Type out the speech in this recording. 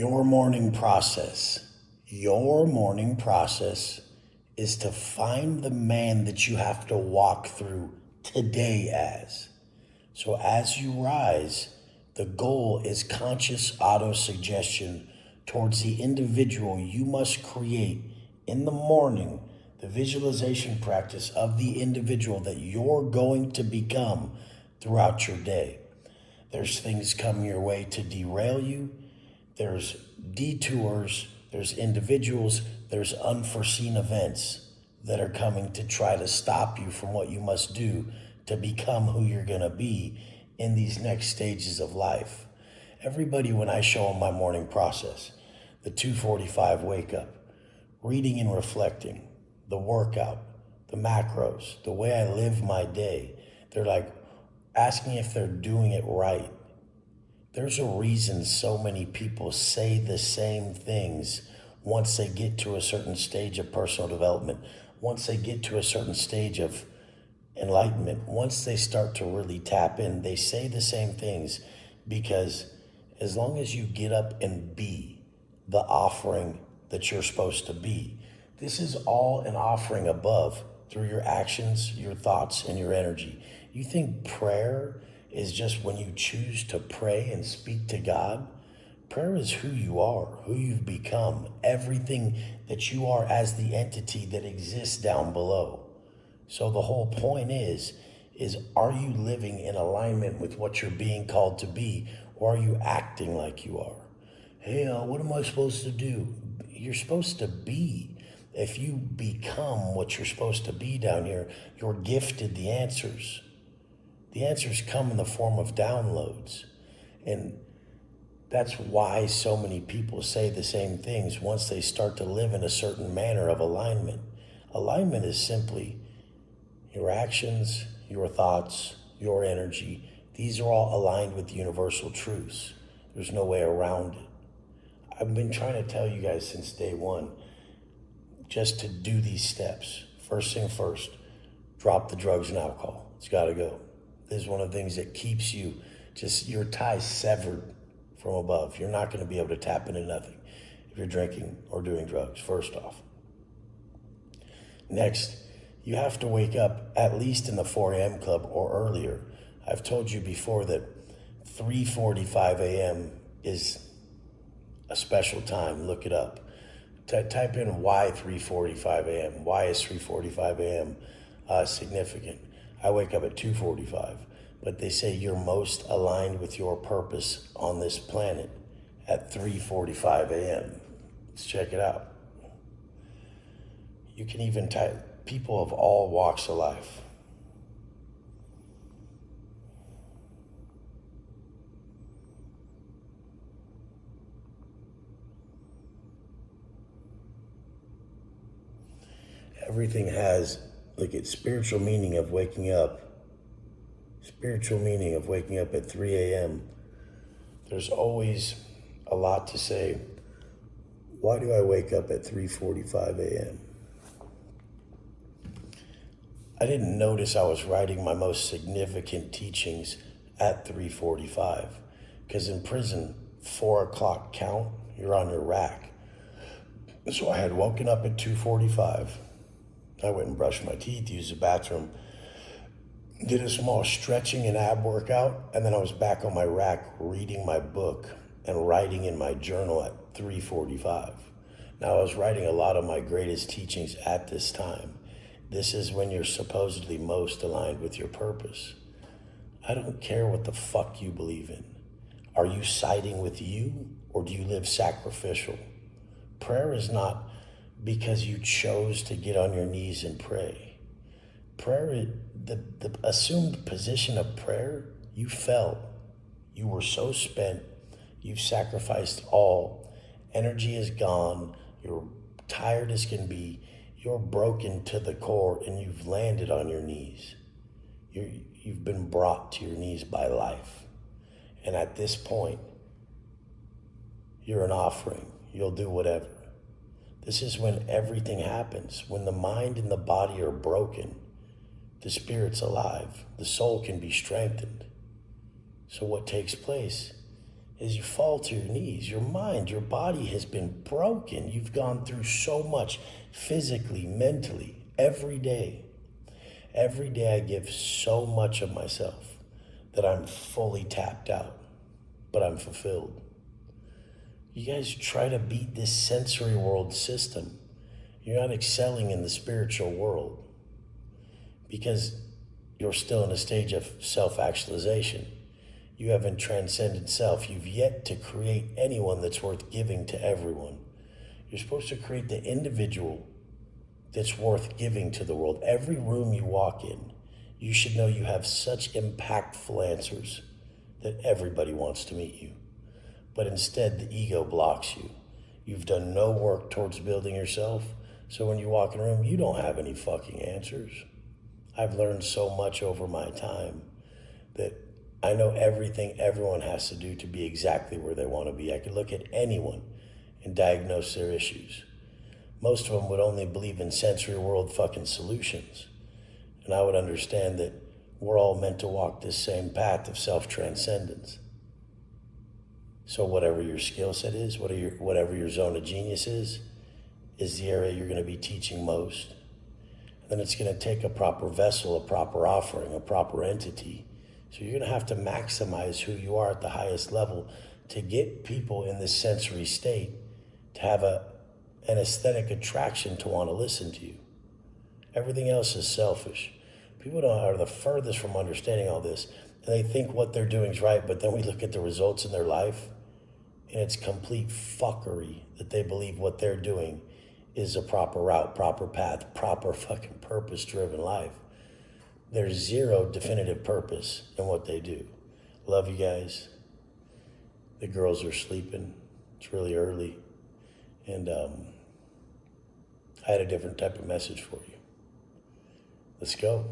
Your morning process. Your morning process is to find the man that you have to walk through today as. So as you rise, the goal is conscious auto-suggestion towards the individual you must create in the morning, the visualization practice of the individual that you're going to become throughout your day. There's things coming your way to derail you. There's detours, there's individuals, there's unforeseen events that are coming to try to stop you from what you must do to become who you're going to be in these next stages of life. Everybody, when I show them my morning process, the 2:45 wake up, reading and reflecting, the workout, the macros, the way I live my day, they're like asking if they're doing it right. There's a reason so many people say the same things once they get to a certain stage of personal development, once they get to a certain stage of enlightenment, once they start to really tap in, they say the same things because as long as you get up and be the offering that you're supposed to be, this is all an offering above through your actions, your thoughts, and your energy. You think prayer is just when you choose to pray and speak to God? Prayer is who you are, who you've become, everything that you are as the entity that exists down below. So the whole point is are you living in alignment with what you're being called to be, or are you acting like you are? Hey, what am I supposed to do? You're supposed to be. If you become what you're supposed to be down here, you're gifted the answers. The answers come in the form of downloads. And that's why so many people say the same things once they start to live in a certain manner of alignment. Alignment is simply your actions, your thoughts, your energy. These are all aligned with universal truths. There's no way around it. I've been trying to tell you guys since day one just to do these steps. First thing first, drop the drugs and alcohol. It's got to go. This is one of the things that keeps you just, your ties severed from above. You're not going to be able to tap into nothing if you're drinking or doing drugs, first off. Next, you have to wake up at least in the 4 a.m. club or earlier. I've told you before that 3:45 a.m. is a special time. Look it up. Type in why 3:45 a.m. Why is 3:45 a.m. Significant? I wake up at 2:45, but they say you're most aligned with your purpose on this planet at 3:45 a.m. Let's check it out. You can even type people of all walks of life. Everything has like its spiritual meaning of waking up. Spiritual meaning of waking up at 3 a.m. There's always a lot to say. Why do I wake up at 3:45 a.m.? I didn't notice I was writing my most significant teachings at 3:45 because in prison, 4 o'clock count, you're on your rack. So I had woken up at 2:45. I went and brushed my teeth, used the bathroom, did a small stretching and ab workout, and then I was back on my rack reading my book and writing in my journal at 3:45. Now I was writing a lot of my greatest teachings at this time. This is when you're supposedly most aligned with your purpose. I don't care what the fuck you believe in. Are you siding with you, or do you live sacrificial? Prayer is not because you chose to get on your knees and pray. Prayer, the assumed position of prayer, you felt. You were so spent, you've sacrificed all. Energy is gone, you're tired as can be, you're broken to the core, and you've landed on your knees. You've been brought to your knees by life. And at this point, you're an offering. You'll do whatever. This is when everything happens. When the mind and the body are broken, the spirit's alive. The soul can be strengthened. So what takes place is you fall to your knees. Your mind, your body has been broken. You've gone through so much physically, mentally, every day. Every day I give so much of myself that I'm fully tapped out, but I'm fulfilled. You guys try to beat this sensory world system. You're not excelling in the spiritual world because you're still in a stage of self-actualization. You haven't transcended self. You've yet to create anyone that's worth giving to everyone. You're supposed to create the individual that's worth giving to the world. Every room you walk in, you should know you have such impactful answers that everybody wants to meet you. But instead, the ego blocks you. You've done no work towards building yourself, so when you walk in a room, you don't have any fucking answers. I've learned so much over my time that I know everything everyone has to do to be exactly where they want to be. I could look at anyone and diagnose their issues. Most of them would only believe in sensory world fucking solutions. And I would understand that we're all meant to walk this same path of self-transcendence. So whatever your skill set is, whatever your zone of genius is the area you're going to be teaching most. And then it's going to take a proper vessel, a proper offering, a proper entity. So you're going to have to maximize who you are at the highest level to get people in this sensory state to have an aesthetic attraction to want to listen to you. Everything else is selfish. People are the furthest from understanding all this, and they think what they're doing is right, but then we look at the results in their life, and it's complete fuckery that they believe what they're doing is a proper route, proper path, proper fucking purpose-driven life. There's zero definitive purpose in what they do. Love you guys. The girls are sleeping. It's really early. And I had a different type of message for you. Let's go.